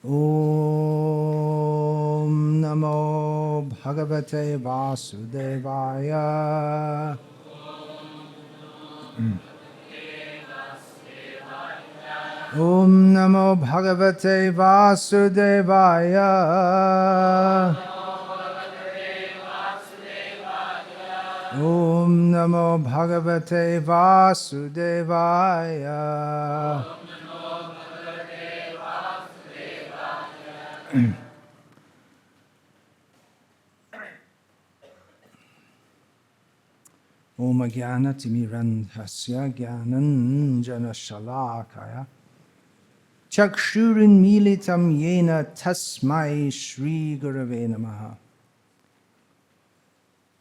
Om Namo Bhagavate Vasudevaya. Om Namo Bhagavate Vasudevaya. Om Namo Bhagavate Vasudevaya. Om Jnana Timirandhasya Jnananjana Shalakaya Chakshurin Militam Yena Tasmai Shri Gurave Namaha.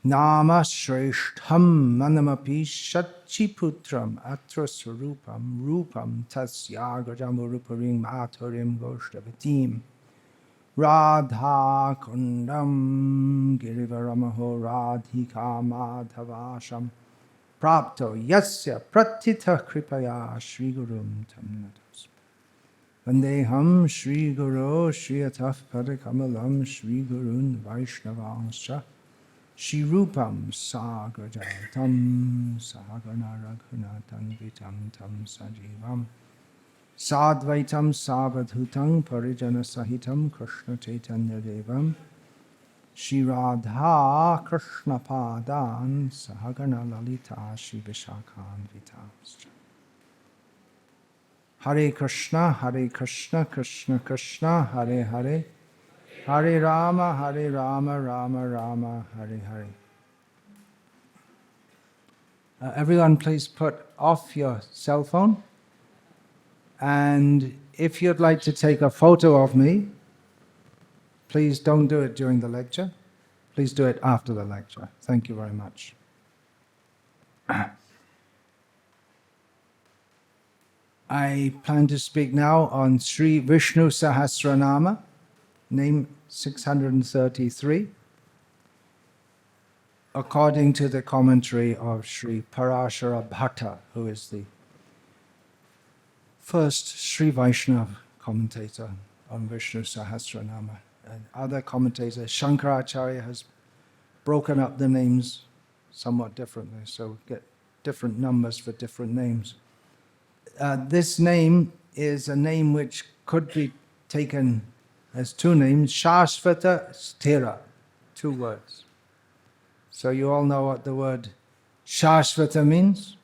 Nama Shreshtham Manamapi Shachiputram Atra Sarupam Rupam Tasyagrajamuruparim Maturim Goshtavatim Radha Kundam Girivaramaho Radhika Madhavasham Prapto Yasya Pratita Kripaya Shri Gurum Tamnatas Vandeham Shri Guru Shri Ataf Padakamalam Shri Gurun Vaishnavanscha Shri Rupam Sagrajatam Sahagana Raghunatam Vitam Tam Sajivam Sadvaitam Savadhutam Parijana Sahitam Krishna Chaitanya Devam Shri Radha Krishna Padan Sahagana Lalita Shri Vishakhan Vitamscha. Hare Krishna, Krishna Krishna, Hare Hare, Hare Rama, Rama Rama, Hare Hare. Everyone please put off your cell phone. And if you'd like to take a photo of me, please don't do it during the lecture. Please do it after the lecture. Thank you very much. I plan to speak now on Sri Vishnu Sahasranama, name 633, according to the commentary of Sri Parashara Bhatta, who is the first Sri Vaishnava commentator on Vishnu Sahasranama. And other commentators, Shankaracharya has broken up the names somewhat differently, so we get different numbers for different names. This name is a name which could be taken as two names, Sasvatas, Sthirah, 2 words. So you all know what the word Sasvata means?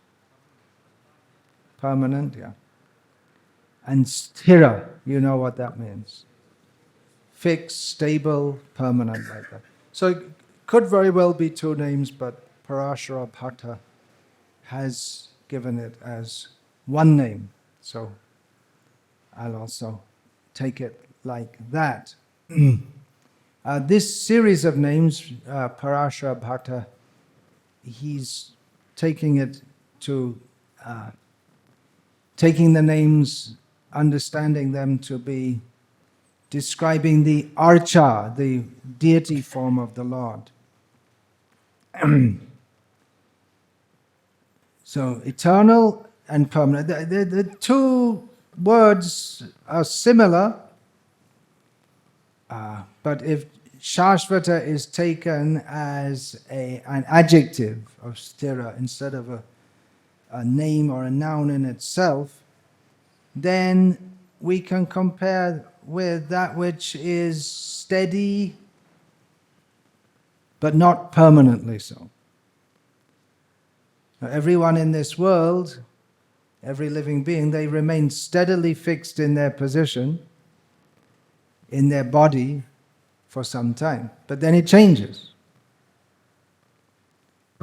Permanent, yeah. And Sthirah, you know what that means. Fixed, stable, permanent, like that. So it could very well be 2 names, but Parashara Bhatta has given it as 1 name. So I'll also take it like that. This series of names, Parashara Bhatta, he's taking it to taking the names, understanding them to be describing the archa, the deity form of the Lord. So eternal and permanent. The 2 words are similar, but if Shashvata is taken as an adjective of Sthira instead of a name or a noun in itself, then we can compare with that which is steady but not permanently so. Now, everyone in this world, every living being, they remain steadily fixed in their position, in their body, for some time. But then it changes.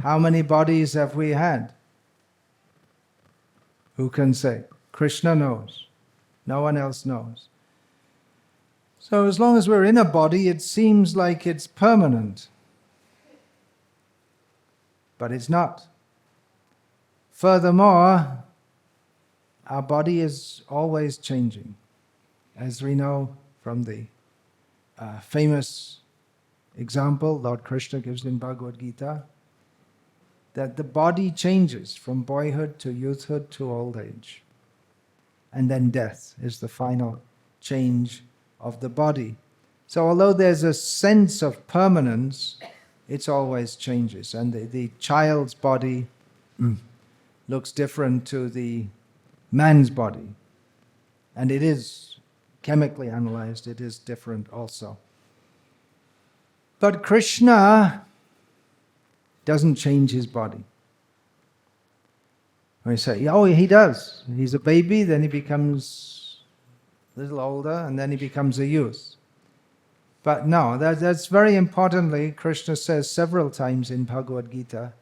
How many bodies have we had? Who can say? Krishna knows. No one else knows. So as long as we're in a body, it seems like it's permanent. But it's not. Furthermore, our body is always changing. As we know from the famous example Lord Krishna gives in Bhagavad Gita, that the body changes from boyhood to youthhood to old age. And then death is the final change of the body. So although there's a sense of permanence, it always changes. And the child's body looks different to the man's body. And it is chemically analyzed, it is different also. But Krishna doesn't change his body. We say, oh, he does. He's a baby, then he becomes a little older, and then he becomes a youth. But no, that's very importantly, Krishna says several times in Bhagavad Gita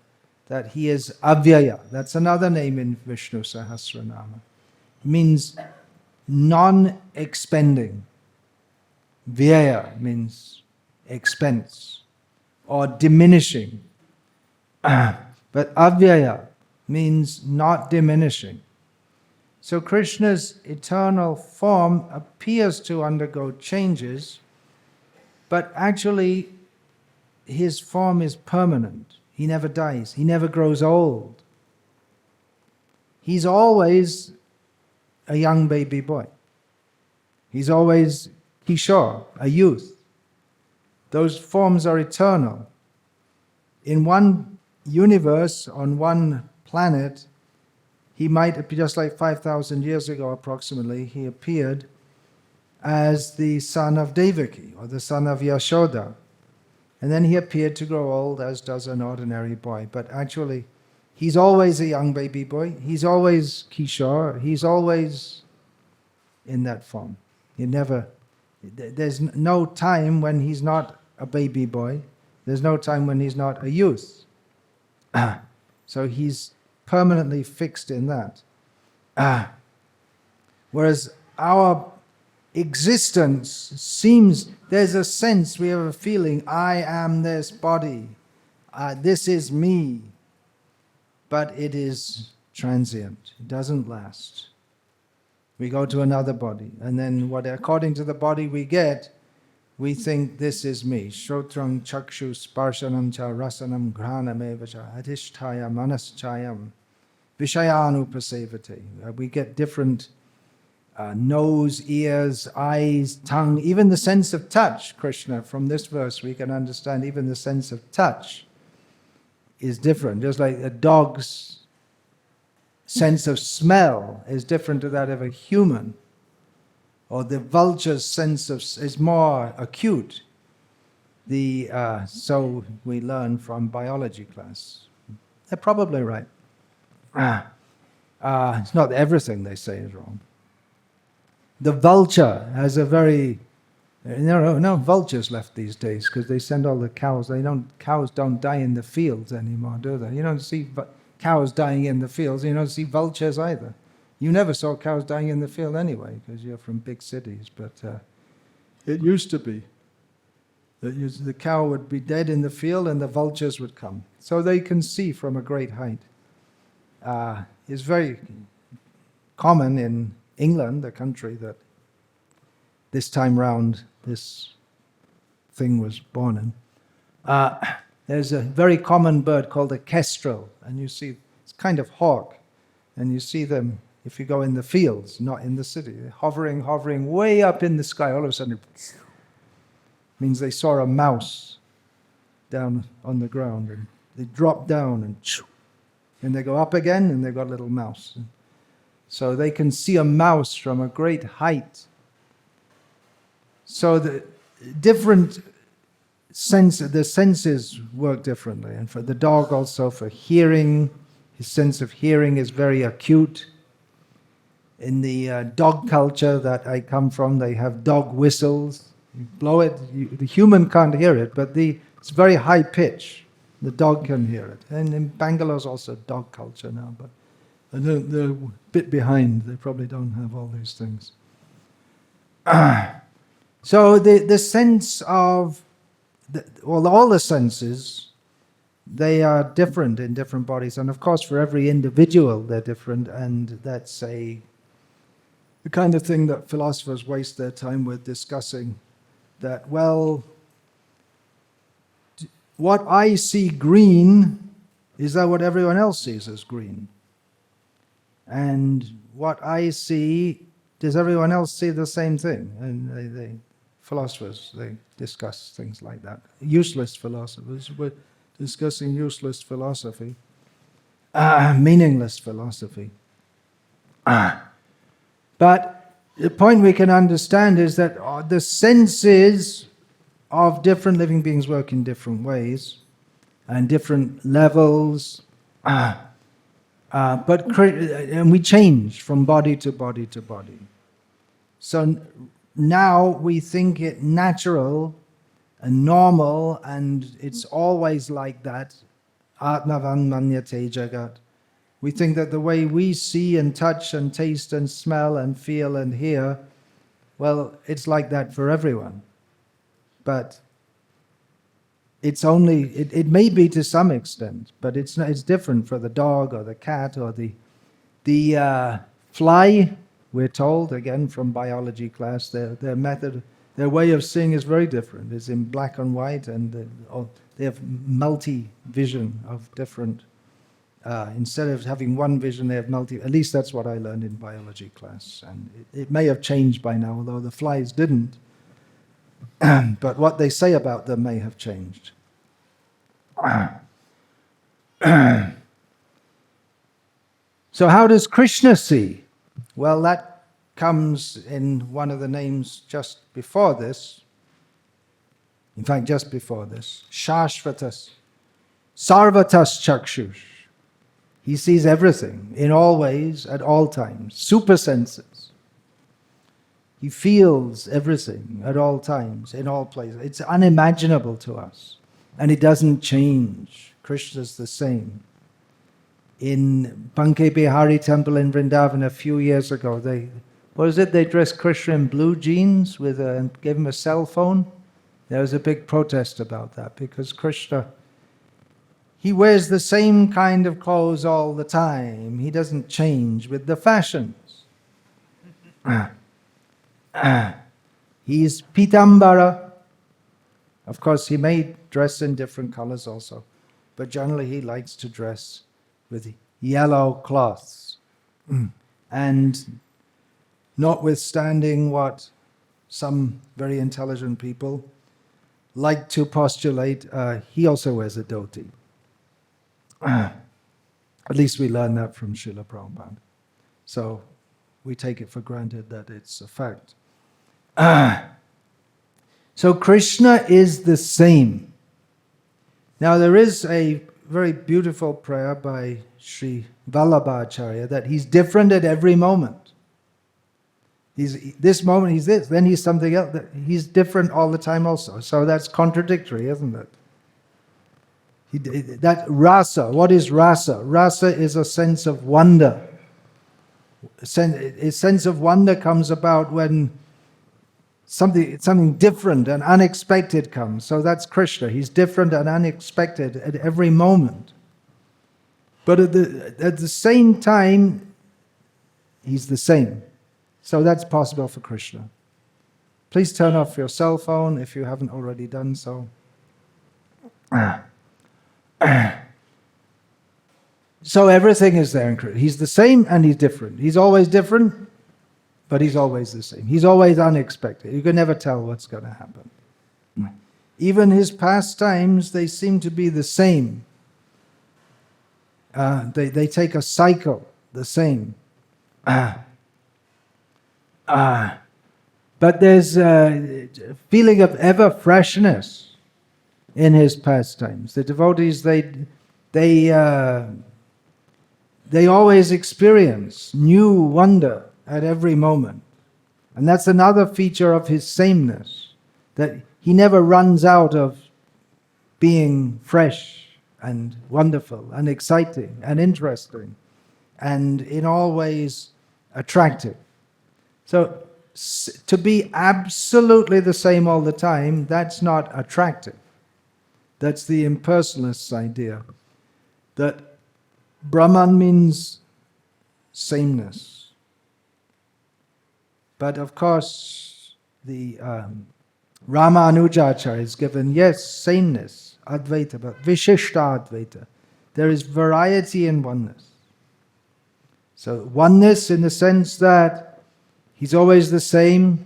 that he is avyaya. That's another name in Vishnu Sahasranama. It means non-expending. Vyaya means expense or diminishing. But avyaya means not diminishing. So Krishna's eternal form appears to undergo changes, but actually his form is permanent. He never dies. He never grows old. He's always a young baby boy. He's always Kishore, a youth. Those forms are eternal. In one universe, on one planet, he might appear, just like 5,000 years ago approximately, he appeared as the son of Devaki, or the son of Yashoda. And then he appeared to grow old, as does an ordinary boy. But actually, he's always a young baby boy. He's always Kishore. He's always in that form. There's no time when he's not a baby boy. There's no time when he's not a youth. So he's permanently fixed in that. Whereas our existence seems, there's a sense, we have a feeling, I am this body, this is me, but it is transient, it doesn't last. We go to another body, and then according to the body we get, we think this is me. Shrotrang chakshu sparshanam cha rasanam granam eva cha adhishtaya manaschayam vishayanupasevate. We get different nose, ears, eyes, tongue, even the sense of touch, Krishna. From this verse we can understand even the sense of touch is different. Just like a dog's sense of smell is different to that of a human. Or the vulture's sense of is more acute. So we learn from biology class. They're probably right. It's not everything they say is wrong. The vulture has a very... No vultures left these days because they send all the cows. Cows don't die in the fields anymore, do they? You don't see cows dying in the fields. You don't see vultures either. You never saw cows dying in the field anyway because you're from big cities. But it used to be. The cow would be dead in the field and the vultures would come. So they can see from a great height. It's very common in England, the country that this time round this thing was born in. There's a very common bird called a kestrel, and you see, it's kind of hawk, and you see them if you go in the fields, not in the city. They're hovering way up in the sky. All of a sudden, it means they saw a mouse down on the ground, and they drop down, and they go up again, and they've got a little mouse. So they can see a mouse from a great height. So the senses work differently. And for the dog also, for hearing, his sense of hearing is very acute. In the dog culture that I come from, they have dog whistles. You blow it, the human can't hear it, but it's very high pitch. The dog can hear it. And in Bangalore is also dog culture now, but they're a bit behind. They probably don't have all these things. So the sense of, all the senses, they are different in different bodies. And of course, for every individual, they're different. And that's the kind of thing that philosophers waste their time with discussing. That, well, what I see green, is that what everyone else sees as green? And what I see Does everyone else see the same thing? And they philosophers, they discuss things like that. Useless philosophers, we're discussing useless philosophy, meaningless philosophy. But the point we can understand is that the senses of different living beings work in different ways and different levels, and we change from body to body to body. So now we think it natural and normal, and it's always like that. Atmavan manyate jagat. We think that the way we see and touch and taste and smell and feel and hear, well, it's like that for everyone. But it's only, it may be to some extent, but it's different for the dog or the cat or the fly. We're told, again from biology class, their method, their way of seeing is very different. It's in black and white, and they have multi-vision of different, instead of having one vision, they have multi, at least that's what I learned in biology class. And it may have changed by now, although the flies didn't. But what they say about them may have changed. So how does Krishna see? Well, that comes in one of the names just before this. In fact, just before this. Sasvatas. Sarvatas chakshush. He sees everything, in all ways, at all times. Super senses. He feels everything at all times, in all places. It's unimaginable to us. And it doesn't change. Krishna's the same. In Banke Bihari temple in Vrindavan a few years ago, they dressed Krishna in blue jeans and gave him a cell phone. There was a big protest about that, because Krishna, he wears the same kind of clothes all the time. He doesn't change with the fashions. He's Pitambara. Of course, he may dress in different colors also, but generally he likes to dress with yellow cloths. And notwithstanding what some very intelligent people like to postulate, he also wears a dhoti. At least we learn that from Srila Prabhupada. So we take it for granted that it's a fact. So Krishna is the same. Now there is a very beautiful prayer by Sri Vallabhacharya that he's different at every moment. This moment he's this, then he's something else. He's different all the time also. So that's contradictory, isn't it? That rasa, what is rasa? Rasa is a sense of wonder. A sense of wonder comes about when something different and unexpected comes. So that's Krishna. He's different and unexpected at every moment. But at the same time, he's the same. So that's possible for Krishna. Please turn off your cell phone if you haven't already done so. So everything is there in Krishna. He's the same and he's different. He's always different, but he's always the same. He's always unexpected. You can never tell what's going to happen. Even his pastimes, they seem to be the same. They take a cycle, the same. But there's a feeling of ever freshness in his pastimes. The devotees, they always experience new wonder at every moment. And that's another feature of his sameness, that he never runs out of being fresh and wonderful and exciting and interesting and in all ways attractive. So to be absolutely the same all the time, that's not attractive. That's the impersonalist's idea, that Brahman means sameness. But of course, the Ramanujacharya is given, yes, sameness, Advaita, but Vishishta Advaita. There is variety in oneness. So oneness in the sense that He's always the same.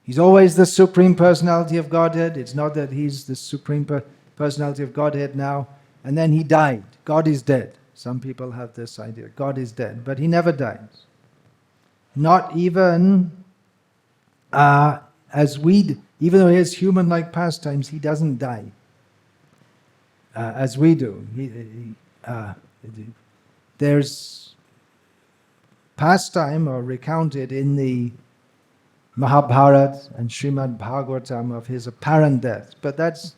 He's always the Supreme Personality of Godhead. It's not that he's the Supreme Personality of Godhead now, and then he died. God is dead. Some people have this idea. God is dead, but he never dies. Not even even though he has human-like pastimes, he doesn't die as we do. There's pastime or recounted in the Mahabharata and Srimad Bhagavatam of his apparent death, but that's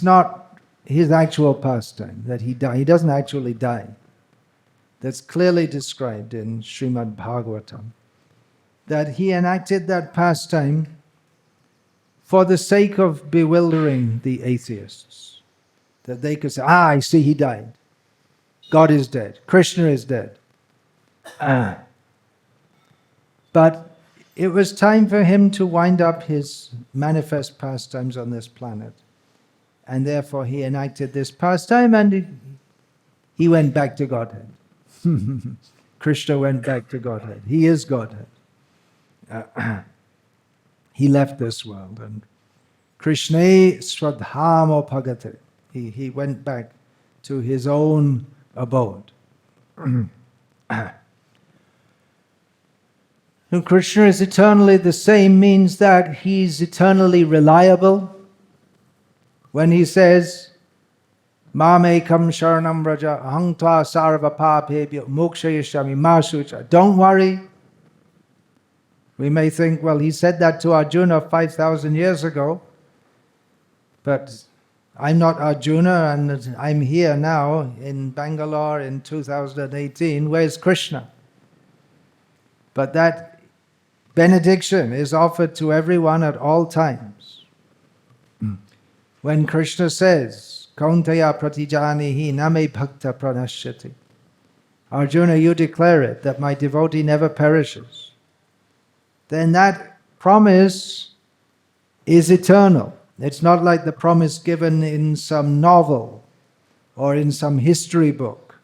not his actual pastime, that he died. He doesn't actually die. That's clearly described in Srimad Bhagavatam, that he enacted that pastime for the sake of bewildering the atheists, that they could say, I see he died. God is dead. Krishna is dead. But it was time for him to wind up his manifest pastimes on this planet. And therefore he enacted this pastime and he went back to Godhead. Krishna went back to Godhead. He is Godhead. He left this world. And Krishna Swadhamo Bhagate. He went back to his own abode. And Krishna is eternally the same means that he's eternally reliable. When he says, Mamekam sharanam raja ahang tva sarva papebhyo mokshayashyami ma shucha. Don't worry. We may think, well, he said that to Arjuna 5,000 years ago, but I'm not Arjuna and I'm here now in Bangalore in 2018. Where's Krishna? But that benediction is offered to everyone at all times. When Krishna says, Kaunteya pratijanihi name bhakta pranashyati. Arjuna, you declare it, that my devotee never perishes. Then that promise is eternal. It's not like the promise given in some novel or in some history book.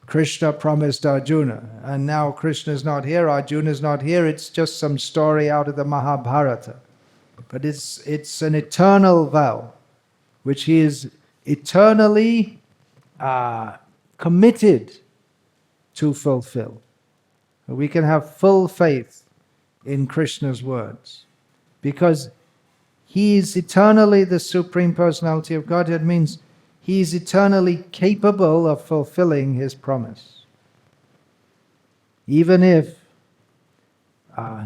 Krishna promised Arjuna, and now Krishna is not here, Arjuna is not here, it's just some story out of the Mahabharata. But it's an eternal vow, which he is eternally committed to fulfill. We can have full faith in Krishna's words, because he is eternally the Supreme Personality of Godhead, means he is eternally capable of fulfilling his promise. Even if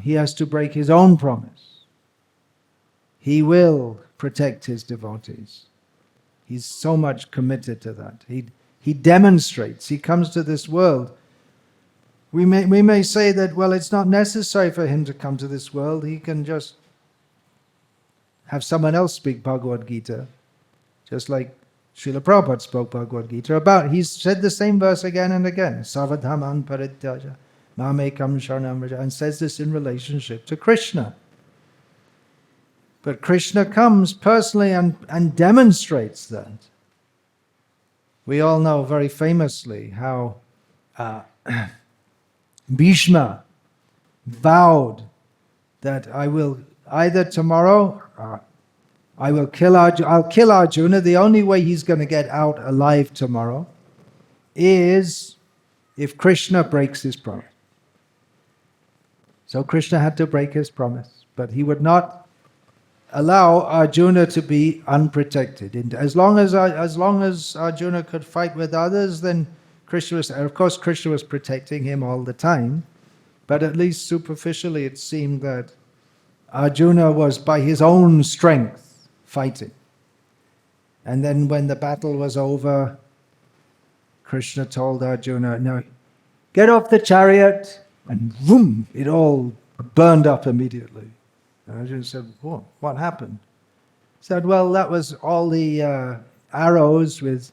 he has to break his own promise, he will protect his devotees. He's so much committed to that. He demonstrates, he comes to this world. We may say that, well, it's not necessary for him to come to this world. He can just have someone else speak Bhagavad Gita, just like Srila Prabhupada spoke Bhagavad Gita. He's said the same verse again and again, Savadhaman parityaja, mamekam sharanam vraja, and says this in relationship to Krishna. But Krishna comes personally and demonstrates that. We all know very famously how Bhishma vowed that I will either tomorrow, I'll kill Arjuna. The only way he's going to get out alive tomorrow is if Krishna breaks his promise. So Krishna had to break his promise, but he would not allow Arjuna to be unprotected. As long as Arjuna could fight with others, then Krishna was protecting him all the time, but at least superficially it seemed that Arjuna was by his own strength fighting. And then when the battle was over, Krishna told Arjuna, "No, get off the chariot," and boom, it all burned up immediately. And Arjuna said, what happened? He said, well, that was all the arrows with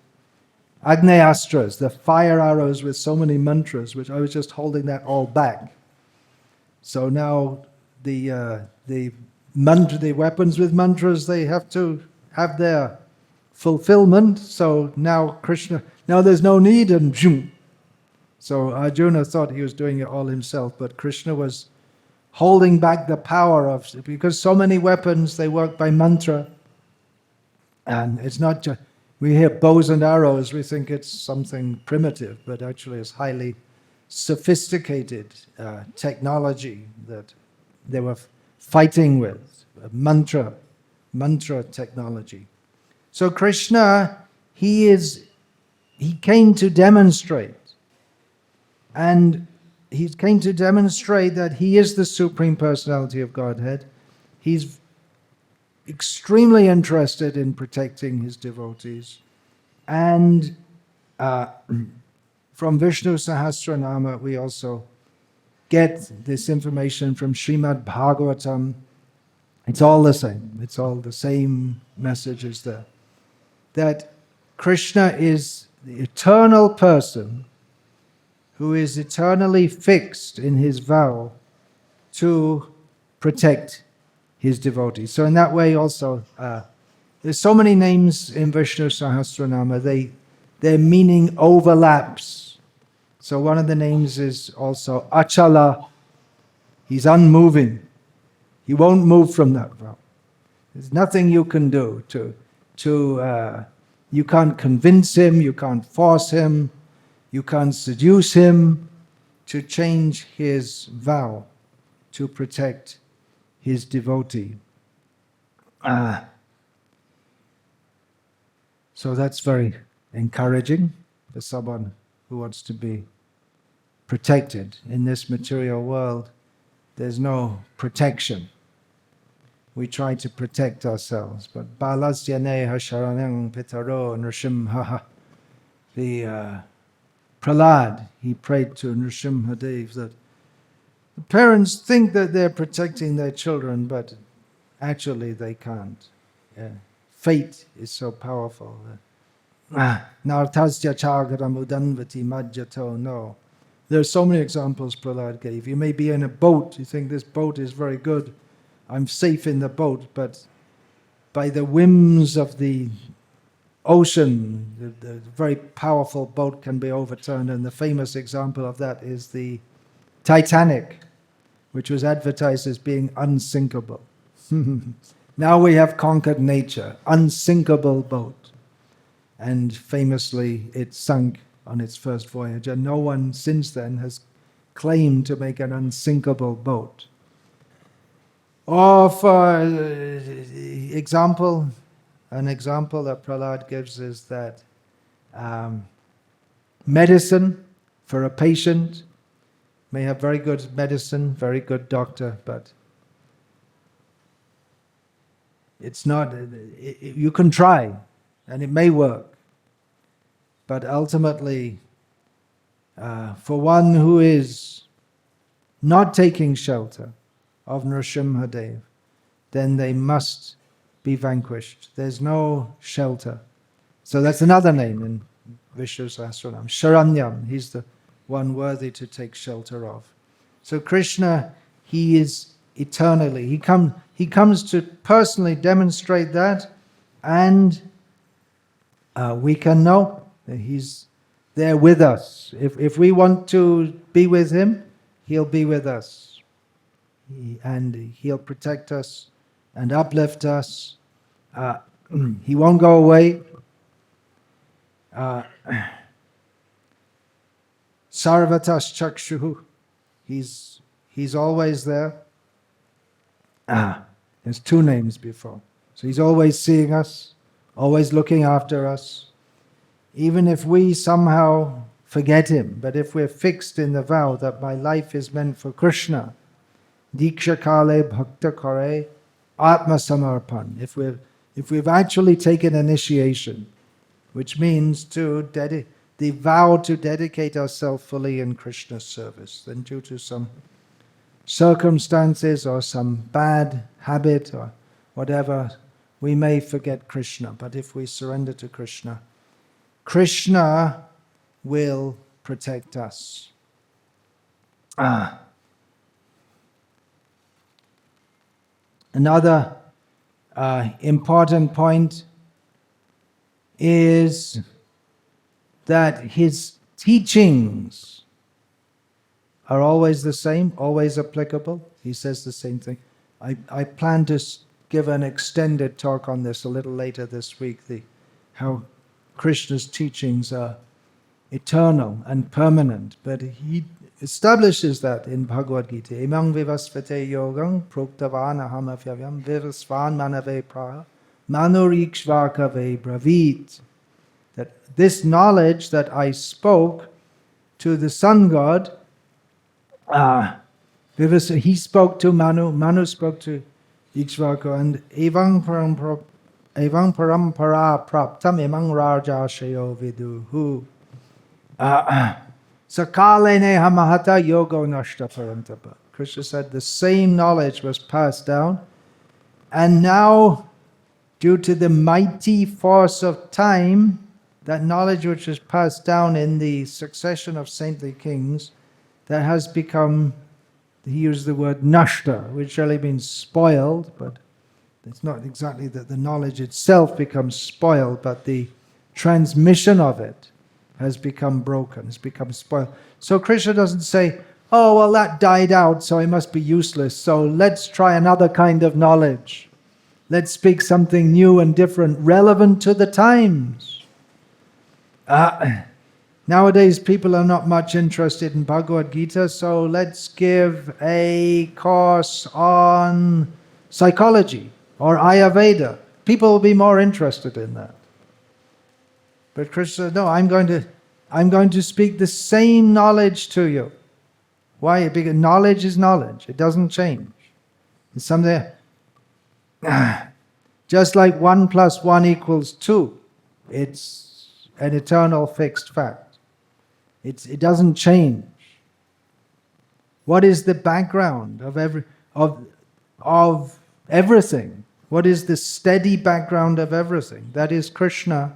Agneastras, the fire arrows with so many mantras, which I was just holding that all back. So now the weapons with mantras, they have to have their fulfillment. So now there's no need, and zoom. So Arjuna thought he was doing it all himself, but Krishna was holding back the power of, because so many weapons, they work by mantra. And it's not just, we hear bows and arrows, we think it's something primitive, but actually it's highly sophisticated technology that they were fighting with, mantra technology. So Krishna, he came to demonstrate, and he came to demonstrate that he is the Supreme Personality of Godhead. He's extremely interested in protecting his devotees. And from Vishnu Sahasranama, we also get this information from Srimad Bhagavatam. It's all the same. It's all the same messages there. That Krishna is the eternal person who is eternally fixed in his vow to protect his devotees. So in that way also, there's so many names in Vishnu Sahasranama, their meaning overlaps. So one of the names is also Achala. He's unmoving. He won't move from that vow. There's nothing you can do you can't convince him, you can't force him, you can't seduce him to change his vow to protect his devotee. So that's very encouraging for someone who wants to be protected. In this material world, there's no protection. We try to protect ourselves, but balasya neha sharanang pitaro nrsimha. The Prahlad, he prayed to Nrsimhadev that the parents think that they're protecting their children, but actually they can't. Fate is so powerful. Nartasya chagaram udanvati majjato. No. There are so many examples Prahlad gave. You may be in a boat, you think this boat is very good, I'm safe in the boat, but by the whims of the ocean, the very powerful boat can be overturned, and the famous example of that is the Titanic, which was advertised as being unsinkable. Now we have conquered nature, unsinkable boat. And famously it sunk on its first voyage, and no one since then has claimed to make an unsinkable boat. Or for example, an example that Prahlad gives is that medicine for a patient may have very good medicine, very good doctor, but it's not, you can try and it may work, but ultimately for one who is not taking shelter of Nrsimhadev, then they must be vanquished. There's no shelter. So that's another name in Vishnu Sahasranam. Sharanyam, he's the one worthy to take shelter of. So Krishna, he is eternally. He comes to personally demonstrate that, and we can know that he's there with us. If we want to be with him, he'll be with us. And he'll protect us and uplift us. He won't go away. Sasvatas chakshuhu. He's always there. There's two names before. So he's always seeing us, always looking after us. Even if we somehow forget him, but if we're fixed in the vow that my life is meant for Krishna, Diksha Kale Bhakta Kare Atma Samarpan. If we've actually taken initiation, which means the vow to dedicate ourselves fully in Krishna's service, then due to some circumstances or some bad habit or whatever, we may forget Krishna. But if we surrender to Krishna, Krishna will protect us. Another important point is that his teachings are always the same, always applicable. He says the same thing. I plan to give an extended talk on this a little later this week, how Krishna's teachings are eternal and permanent. But he establishes that in Bhagavad Gita. Imang vivasvate yogam proktavan aham avyavyam vivasvan manave praha manurikshvakave bravit. That this knowledge that I spoke to the sun god, he spoke to Manu, Manu spoke to Ikshvaka, and evang parampara praptam emang rajashayo viduhu. Sakalene hamahata yogo nashta parantapa. Krishna said the same knowledge was passed down, and now, due to the mighty force of time, that knowledge which was passed down in the succession of saintly kings, that has become, he used the word nashta, which really means spoiled, but it's not exactly that the knowledge itself becomes spoiled, but the transmission of it has become broken, has become spoiled. So Krishna doesn't say, oh, well, that died out, so it must be useless, so let's try another kind of knowledge. Let's speak something new and different, relevant to the times. Nowadays, people are not much interested in Bhagavad Gita, so let's give a course on psychology or Ayurveda. People will be more interested in that. But Krishna said, no, I'm going to speak the same knowledge to you. Why? Because knowledge is knowledge. It doesn't change. It's something, just like 1 + 1 = 2. It's an eternal fixed fact. It doesn't change. What is the background of everything? What is the steady background of everything? That is Krishna.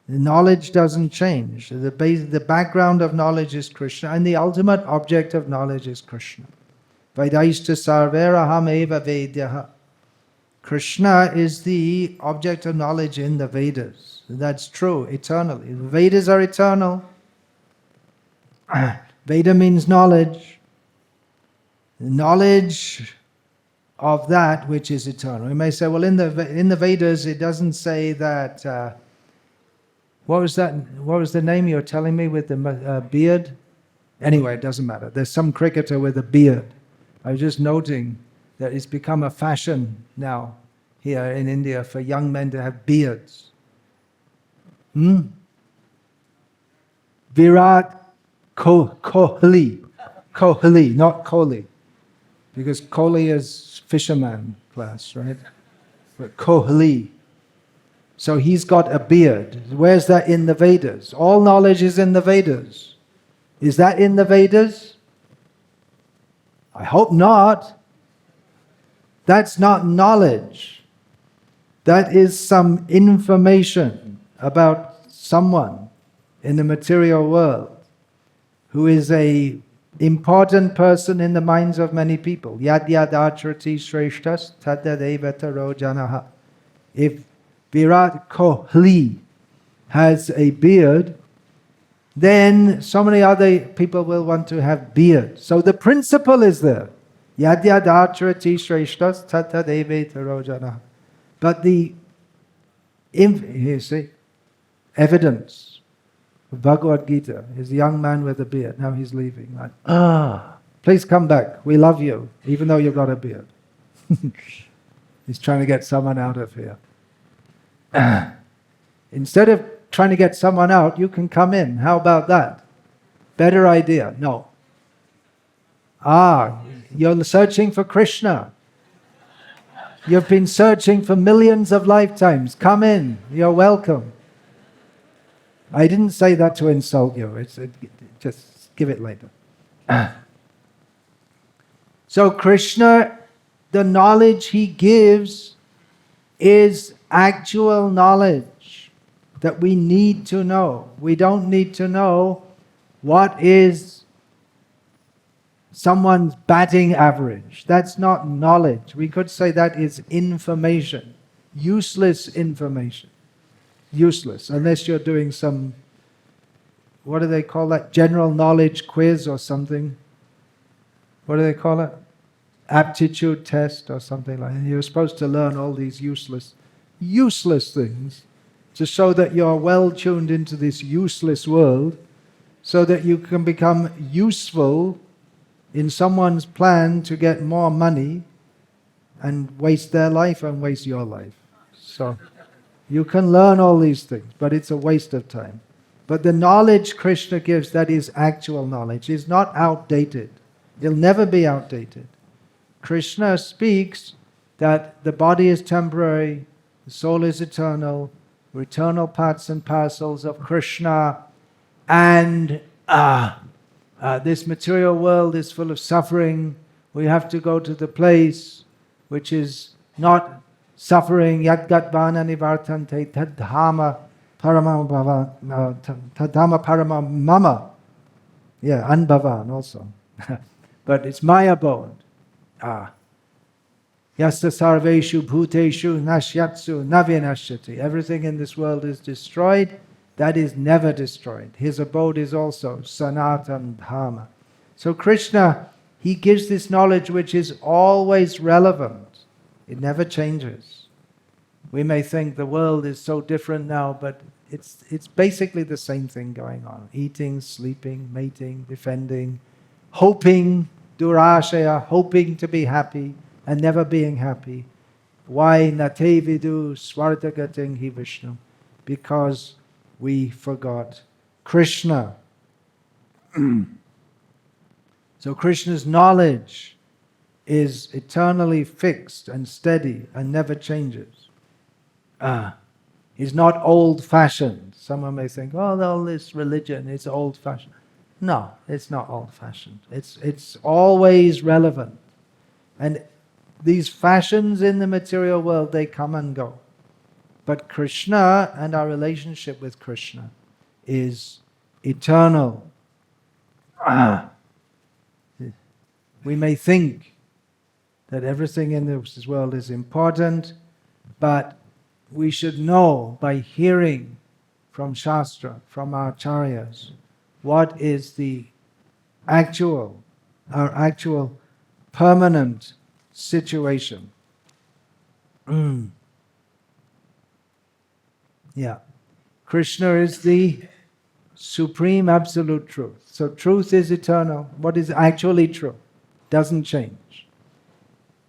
The knowledge doesn't change. The background of knowledge is Krishna, and the ultimate object of knowledge is Krishna. Vedaishta sarveraham eva vedyaha. Krishna is the object of knowledge in the Vedas. That's true, eternally. The Vedas are eternal. Veda means knowledge. The knowledge of that which is eternal. We may say, well, in the Vedas it doesn't say that. What was that? What was the name you were telling me with the beard? Anyway, it doesn't matter. There's some cricketer with a beard. I was just noting that it's become a fashion now here in India for young men to have beards. Virat Kohli. Kohli, not Kohli. Because Kohli is fisherman class, right? But Kohli. So he's got a beard. Where's that in the Vedas? All knowledge is in the Vedas. Is that in the Vedas? I hope not. That's not knowledge. That is some information about someone in the material world who is a important person in the minds of many people. Yad yad acharati shreshtas tadadeva taro janaha. If Virat Kohli has a beard, then so many other people will want to have beards. So the principle is there. Yad yad acharati shreshtas tadadeva taro janaha. But the evidence of Bhagavad Gita is a young man with a beard. Now he's leaving. Like, please come back. We love you, even though you've got a beard. He's trying to get someone out of here. Instead of trying to get someone out, you can come in. How about that? Better idea. No. You're searching for Krishna. You've been searching for millions of lifetimes. Come in. You're welcome. I didn't say that to insult you. Just give it later. So Krishna, the knowledge he gives is actual knowledge that we need to know. We don't need to know what is someone's batting average. That's not knowledge. We could say that is information. Useless information. Useless, unless you're doing some what do they call that? General knowledge quiz or something. What do they call it? Aptitude test or something like that. You're supposed to learn all these useless things to show that you're well tuned into this useless world, so that you can become useful in someone's plan to get more money and waste their life and waste your life. So you can learn all these things, but it's a waste of time. But the knowledge Krishna gives, that is actual knowledge, is not outdated. It'll never be outdated. Krishna speaks that the body is temporary, the soul is eternal, we're eternal parts and parcels of Krishna, and this material world is full of suffering. We have to go to the place which is not suffering. Yadgatvana nivartante tadhama parama mama. Yeah, anbhavan also. But it's my abode. Yasta sarveshu bhuteshu nashyatsu navinashyati. Everything in this world is destroyed. That is never destroyed. His abode is also sanatan dharma. So Krishna, he gives this knowledge which is always relevant. It never changes. We may think the world is so different now, but it's basically the same thing going on. Eating, sleeping, mating, defending, hoping, durashaya, hoping to be happy and never being happy. Why nate vidu swartagating hi Vishnu? Because we forgot Krishna. So Krishna's knowledge is eternally fixed and steady and never changes. He's not old-fashioned. Someone may think, oh, all this religion is old-fashioned. No, it's not old-fashioned. It's always relevant. And these fashions in the material world, they come and go. But Krishna and our relationship with Krishna is eternal. We may think that everything in this world is important, but we should know by hearing from Shastra, from our acharyas, what is our actual permanent situation. Yeah. Krishna is the supreme absolute truth. So truth is eternal. What is actually true doesn't change.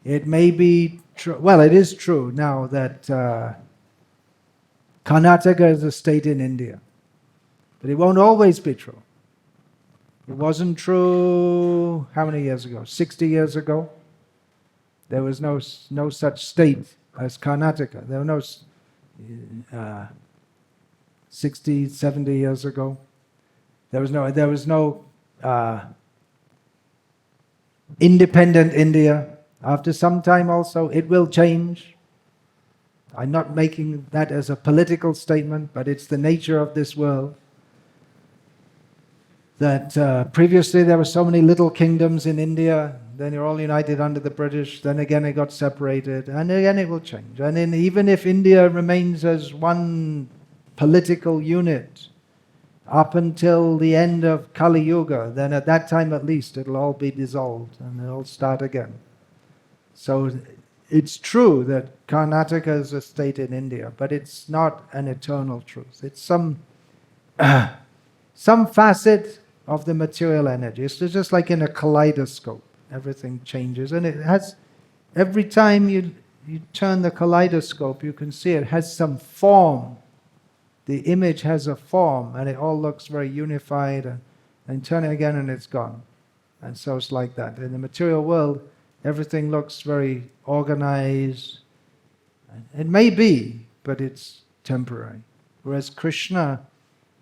It may be true, well, it is true now that Karnataka is a state in India. But it won't always be true. It wasn't true, how many years ago? 60 years ago? There was no such state as Karnataka. There were no 60, 70 years ago. There was no independent India. After some time also, it will change. I'm not making that as a political statement, but it's the nature of this world. That previously there were so many little kingdoms in India, then you're all united under the British, then again it got separated, and again it will change. And then even if India remains as one political unit up until the end of Kali Yuga, then at that time at least it'll all be dissolved and it'll start again. So it's true that Karnataka is a state in India, but it's not an eternal truth. It's some facet of the material energy. It's just like in a kaleidoscope. Everything changes, and it has, every time you turn the kaleidoscope, you can see it has some form. The image has a form, and it all looks very unified, and turn it again and it's gone. And so it's like that. In the material world, everything looks very organized. It may be, but it's temporary. Whereas Krishna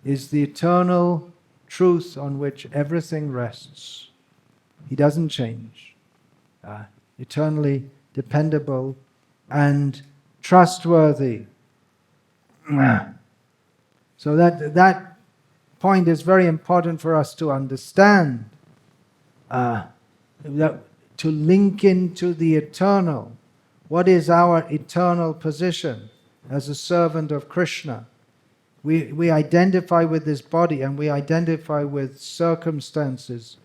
is the eternal truth on which everything rests. He doesn't change. Eternally dependable and trustworthy. So that point is very important for us to understand. That to link into the eternal. What is our eternal position as a servant of Krishna? We identify with this body, and we identify with circumstances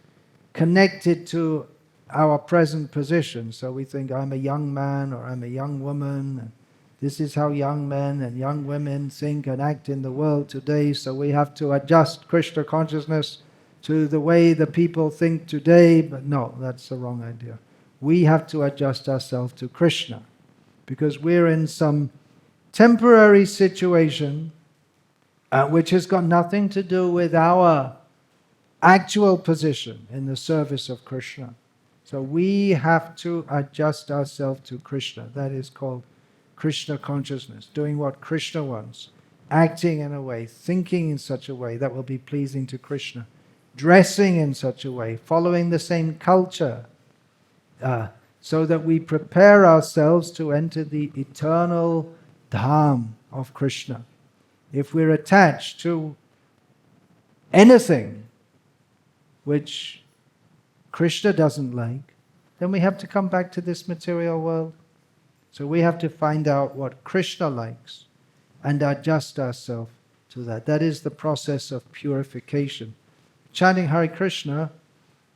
connected to our present position. So we think, I'm a young man or I'm a young woman. And this is how young men and young women think and act in the world today. So we have to adjust Krishna consciousness to the way the people think today. But no, that's the wrong idea. We have to adjust ourselves to Krishna, because we're in some temporary situation which has got nothing to do with our actual position in the service of Krishna. So we have to adjust ourselves to Krishna. That is called Krishna consciousness, doing what Krishna wants, acting in a way, thinking in such a way that will be pleasing to Krishna, dressing in such a way, following the same culture, so that we prepare ourselves to enter the eternal dham of Krishna. If we're attached to anything which Krishna doesn't like, then we have to come back to this material world. So we have to find out what Krishna likes and adjust ourselves to that. That is the process of purification. Chanting Hare Krishna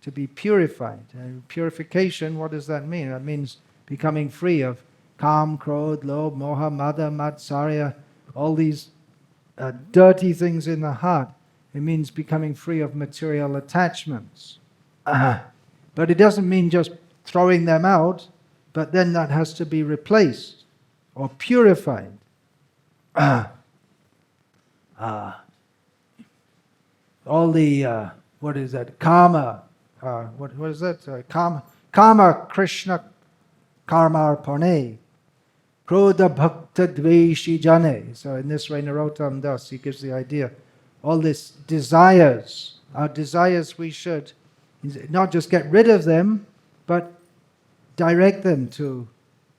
to be purified. And purification, what does that mean? That means becoming free of Kam, Krodh, Lobh, Moha, Mada, Matsarya, all these dirty things in the heart. It means becoming free of material attachments. But it doesn't mean just throwing them out, but then that has to be replaced or purified. All the, what is that? Karma. What is that? Karma Krishna Karmarpane. Krodha Bhakta Dveshi Jane. So in this way, Narottam Das, he gives the idea. All these desires, our desires, we should not just get rid of them, but direct them to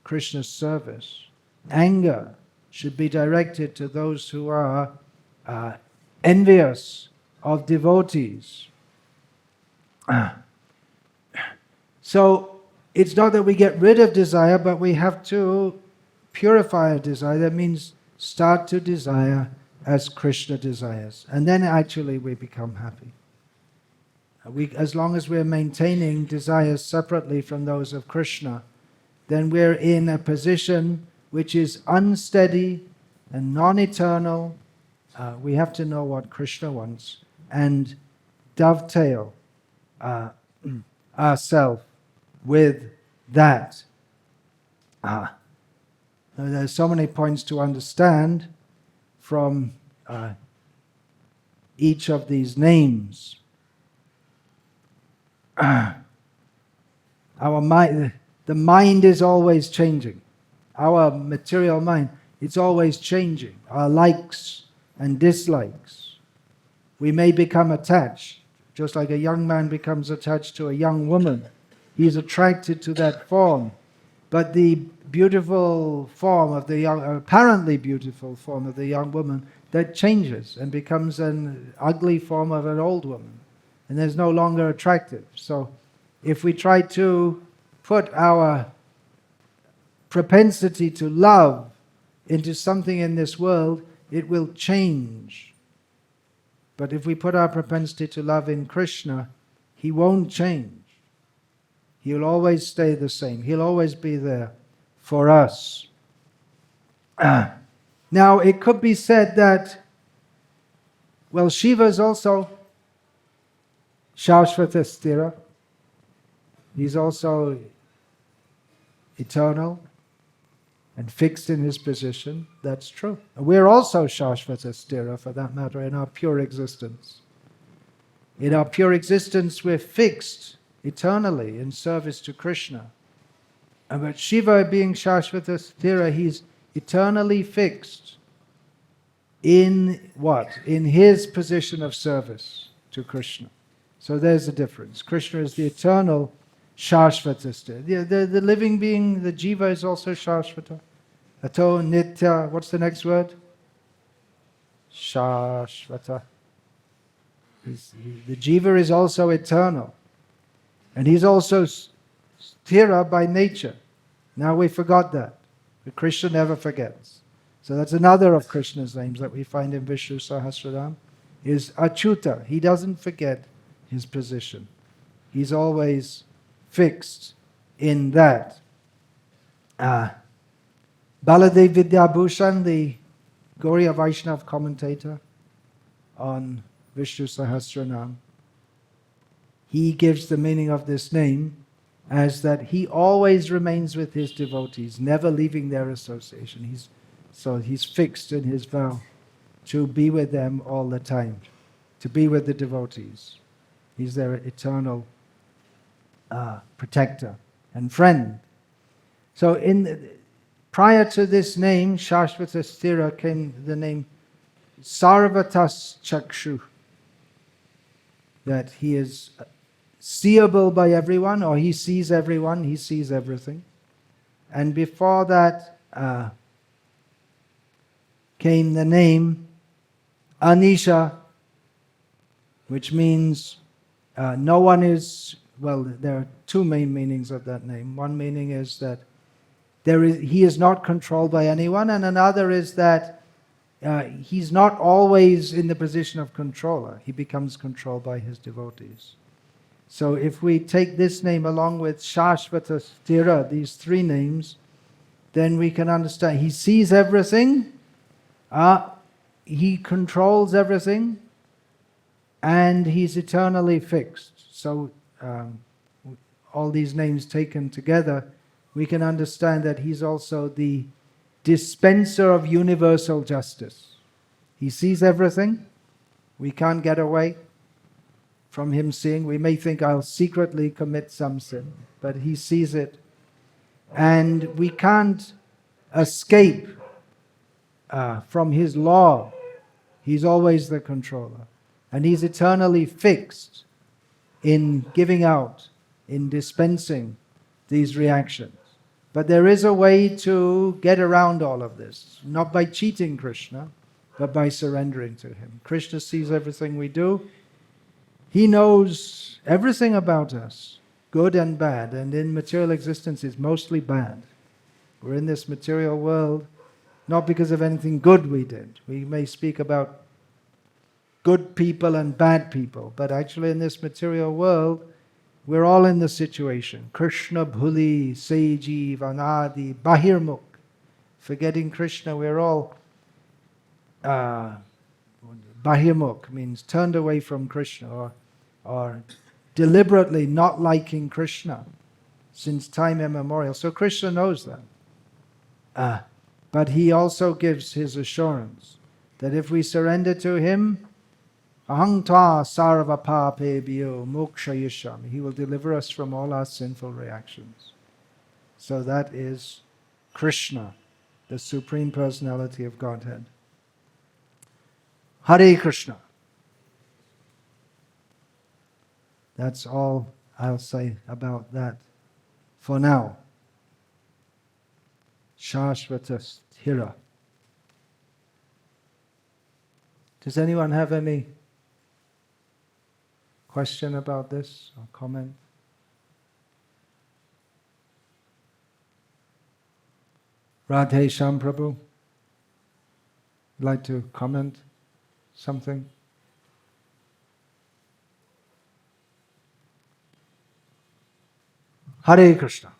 Krishna's service. Anger should be directed to those who are envious of devotees. So it's not that we get rid of desire, but we have to purify our desire. That means start to desire as Krishna desires. And then actually we become happy. As long as we're maintaining desires separately from those of Krishna, then we're in a position which is unsteady and non-eternal. We have to know what Krishna wants and dovetail ourselves with that. There's so many points to understand from each of these names. Our mind, the mind is always changing. Our material mind, it's always changing. Our likes and dislikes. We may become attached, just like a young man becomes attached to a young woman. He's attracted to that form. But the beautiful form of the young, apparently beautiful form of the young woman, that changes and becomes an ugly form of an old woman. And is no longer attractive. So if we try to put our propensity to love into something in this world, it will change. But if we put our propensity to love in Krishna, he won't change. He'll always stay the same. He'll always be there for us. Now, it could be said that, well, Shiva is also Sasvatas Sthirah. He's also eternal and fixed in his position. That's true. We're also Sasvatas Sthirah, for that matter, in our pure existence. In our pure existence, we're fixed eternally in service to Krishna. But Shiva, being Sasvatas Sthirah, he's eternally fixed in what? In his position of service to Krishna. So there's the difference. Krishna is the eternal Sasvata. The living being, the jiva, is also Sasvata. Ato nitya, what's the next word? Sasvata. The jiva is also eternal. And he's also Sthira by nature. Now we forgot that. But Krishna never forgets. So that's another of Krishna's names that we find in Vishnu Sahasranama, is Achyuta. He doesn't forget his position. He's always fixed in that. Baladev Vidyabhushan, the Gauriya Vaishnav commentator on Vishnu Sahasranama, he gives the meaning of this name as that he always remains with his devotees, never leaving their association. He's fixed in his vow to be with them all the time, to be with the devotees. He's their eternal protector and friend. So prior to this name, Sasvatas Sthirah, came the name Sarvatas Chakshu, that he is seeable by everyone, or he sees everyone, he sees everything. And before that came the name Anisha, which means no one is, well, there are two main meanings of that name. One meaning is that he is not controlled by anyone, and another is that he's not always in the position of controller. He becomes controlled by his devotees. So if we take this name along with Sasvata, Sthirah, these three names, then we can understand he sees everything, he controls everything, and he's eternally fixed. So all these names taken together, we can understand that he's also the dispenser of universal justice. He sees everything. We can't get away from him seeing. We may think, I'll secretly commit some sin, but he sees it. And we can't escape from his law. He's always the controller. And he's eternally fixed in giving out, in dispensing these reactions. But there is a way to get around all of this, not by cheating Krishna, but by surrendering to him. Krishna sees everything we do. He knows everything about us, good and bad, and in material existence it's mostly bad. We're in this material world not because of anything good we did. We may speak about good people and bad people, but actually in this material world, we're all in the situation. Krishna bhuli, seji, vanadi, bahirmukh. Forgetting Krishna, we're all bahirmukh, means turned away from Krishna, or deliberately not liking Krishna since time immemorial. So Krishna knows that. But he also gives his assurance that if we surrender to him, ahang tva sarva papebhyo mokshayishami, he will deliver us from all our sinful reactions. So that is Krishna, the Supreme Personality of Godhead. Hare Krishna. That's all I'll say about that for now. Sasvatas Sthirah. Does anyone have any question about this or comment? Radhe Shyam Prabhu, you'd like to comment something? Hare Krishna.